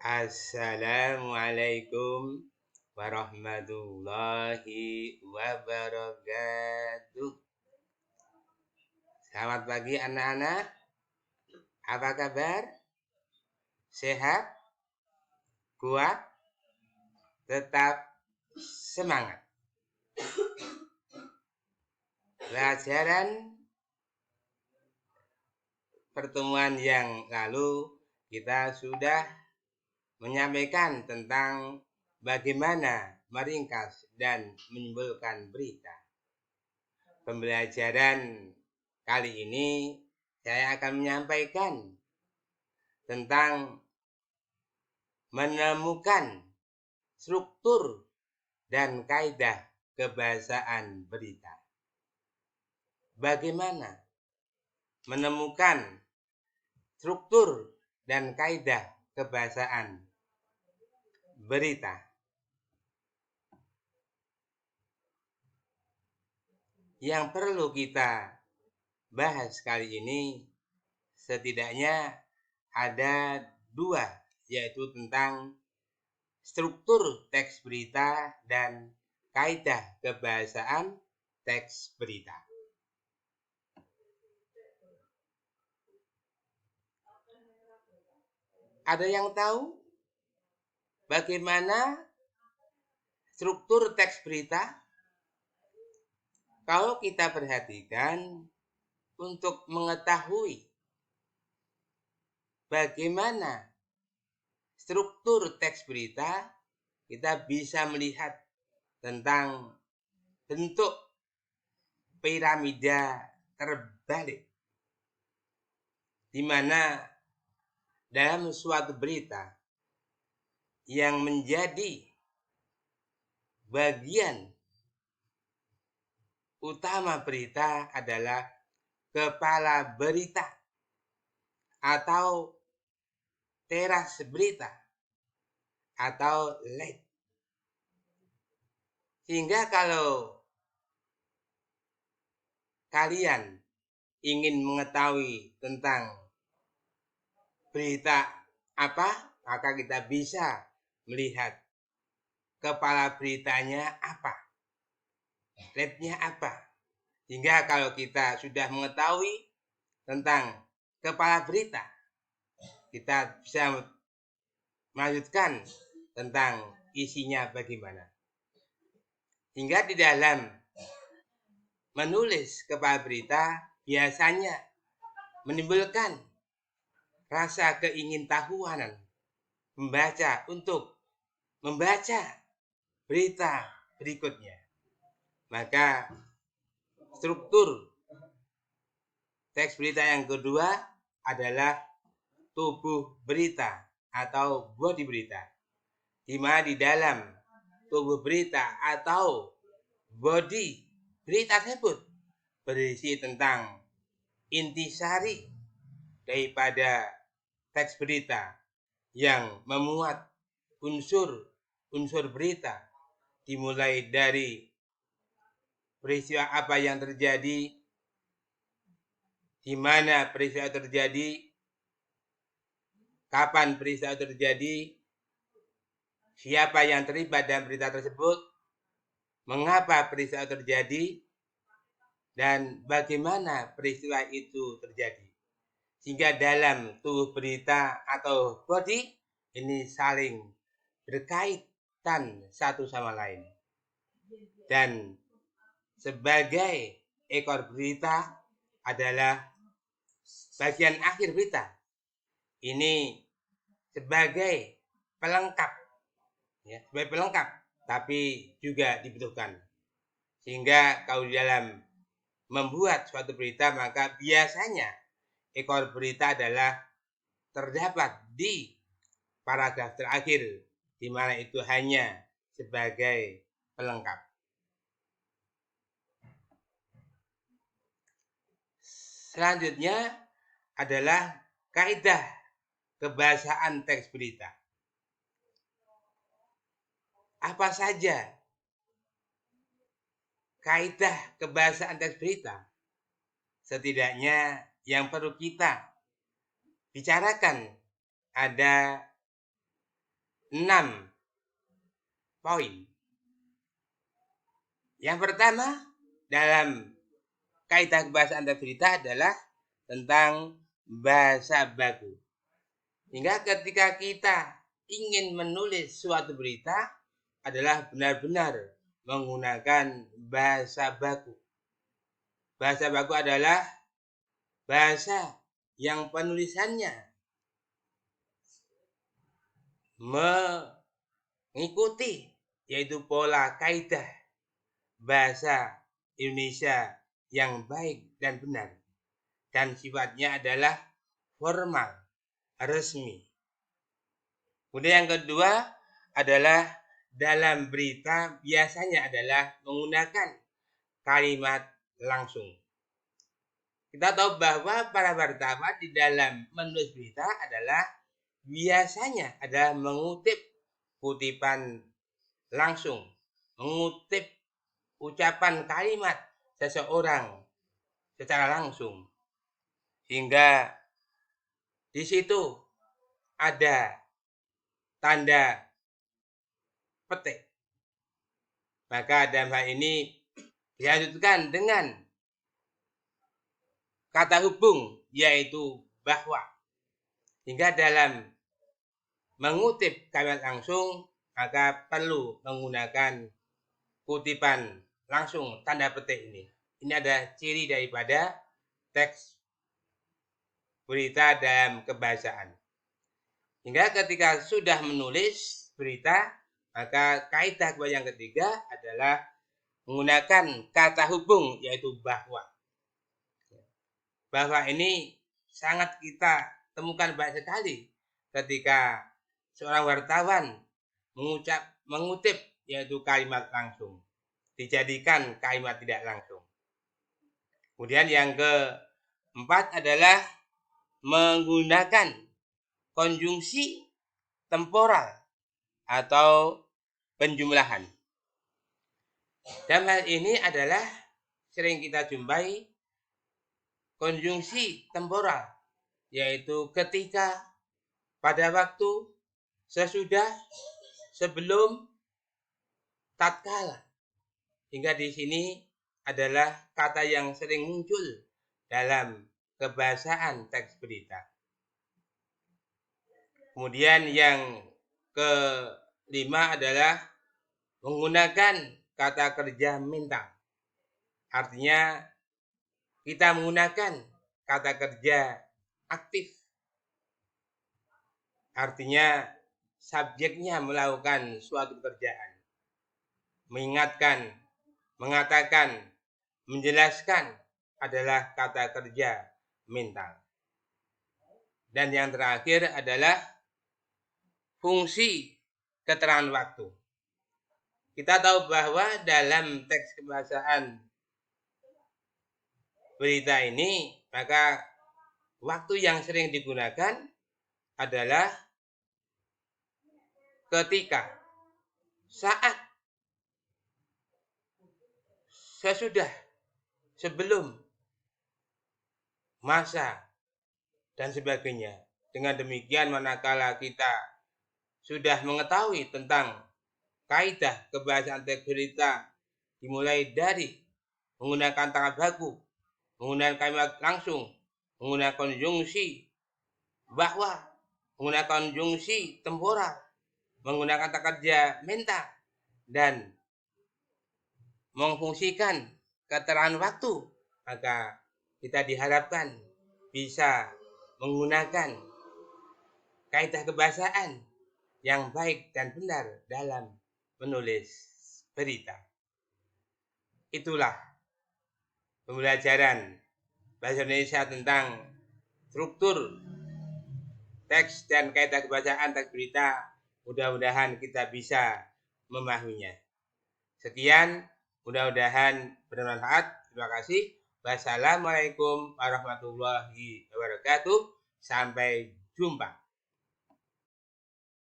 Assalamualaikum warahmatullahi wabarakatuh. Selamat pagi anak-anak. Apa kabar? Sehat? Kuat? Tetap semangat. Pelajaran pertemuan yang lalu kita sudah menyampaikan tentang bagaimana meringkas dan menyimpulkan berita. Pembelajaran kali ini saya akan menyampaikan tentang menemukan struktur dan kaidah kebahasaan berita. Bagaimana menemukan struktur dan kaidah kebahasaan berita? Yang perlu kita bahas kali ini setidaknya ada dua, yaitu tentang struktur teks berita dan kaidah kebahasaan teks berita. Ada yang tahu bagaimana struktur teks berita? Kalau kita perhatikan, untuk mengetahui bagaimana struktur teks berita, kita bisa melihat tentang bentuk piramida terbalik, di mana dalam suatu berita yang menjadi bagian utama berita adalah kepala berita atau teras berita atau lead. Sehingga kalau kalian ingin mengetahui tentang berita apa, maka kita bisa melihat kepala beritanya apa, leadnya apa. Sehingga kalau kita sudah mengetahui tentang kepala berita, kita bisa melanjutkan tentang isinya bagaimana. Hingga di dalam menulis kepala berita biasanya menimbulkan rasa keingintahuan membaca untuk membaca berita berikutnya. Maka struktur teks berita yang kedua adalah tubuh berita atau body berita, di mana di dalam tubuh berita atau body berita tersebut berisi tentang intisari daripada teks berita yang memuat unsur berita, dimulai dari peristiwa apa yang terjadi, di mana peristiwa terjadi, kapan peristiwa terjadi, siapa yang terlibat dalam berita tersebut, mengapa peristiwa terjadi, dan bagaimana peristiwa itu terjadi. Sehingga dalam tubuh berita atau body ini saling berkaitan satu sama lain. Dan sebagai ekor berita adalah bagian akhir berita. Ini sebagai pelengkap, ya, sebagai pelengkap, tapi juga dibutuhkan. Sehingga kalau di dalam membuat suatu berita, maka biasanya ekor berita adalah terdapat di paragraf terakhir, di mana itu hanya sebagai pelengkap. Selanjutnya adalah kaidah kebahasaan teks berita. Apa saja kaidah kebahasaan teks berita? Setidaknya yang perlu kita bicarakan ada 6 poin. Yang pertama dalam kaidah kebahasaan teks berita adalah tentang bahasa baku. Hingga ketika kita ingin menulis suatu berita adalah benar-benar menggunakan bahasa baku. Bahasa baku adalah bahasa yang penulisannya mengikuti yaitu pola kaidah bahasa Indonesia yang baik dan benar, dan sifatnya adalah formal, resmi. Kemudian yang kedua adalah dalam berita biasanya adalah menggunakan kalimat langsung. Kita tahu bahwa para wartawan di dalam menulis berita adalah biasanya adalah mengutip kutipan langsung, mengutip ucapan kalimat seseorang secara langsung, sehingga di situ ada tanda petik. Maka dalam hal ini dilanjutkan dengan kata hubung yaitu bahwa, hingga dalam mengutip kalimat langsung maka perlu menggunakan kutipan langsung tanda petik ini. Ini ada ciri daripada teks berita dalam kebahasaan. Hingga ketika sudah menulis berita, maka kaidah yang ketiga adalah menggunakan kata hubung yaitu bahwa. Bahwa ini sangat kita temukan banyak sekali ketika seorang wartawan mengutip yaitu kalimat langsung, dijadikan kalimat tidak langsung. Kemudian yang keempat adalah menggunakan konjungsi temporal atau penjumlahan. Dalam hal ini adalah sering kita jumpai konjungsi temporal, yaitu ketika, pada waktu, sesudah, sebelum, tatkala. Hingga di sini adalah kata yang sering muncul dalam kebahasaan teks berita. Kemudian yang kelima adalah menggunakan kata kerja mental. Artinya kita menggunakan kata kerja aktif. Artinya subjeknya melakukan suatu pekerjaan. Mengingatkan, mengatakan, menjelaskan adalah kata kerja mental. Dan yang terakhir adalah fungsi keterangan waktu. Kita tahu bahwa dalam teks kebahasaan berita ini, maka waktu yang sering digunakan adalah ketika, saat, sesudah, sebelum, masa, dan sebagainya. Dengan demikian, manakala kita sudah mengetahui tentang kaidah kebahasaan teks berita, dimulai dari menggunakan tangan baku, menggunakan kalimat langsung, menggunakan konjungsi bahwa, menggunakan konjungsi temporal, menggunakan kata kerja mental, dan memfungsikan keterangan waktu, maka kita diharapkan bisa menggunakan kaidah kebahasaan yang baik dan benar dalam menulis berita. Itulah pembelajaran bahasa Indonesia tentang struktur teks dan kaidah kebahasaan teks berita. Mudah-mudahan kita bisa memahaminya. Sekian, mudah-mudahan bermanfaat. Terima kasih. Wassalamualaikum warahmatullahi wabarakatuh. Sampai jumpa.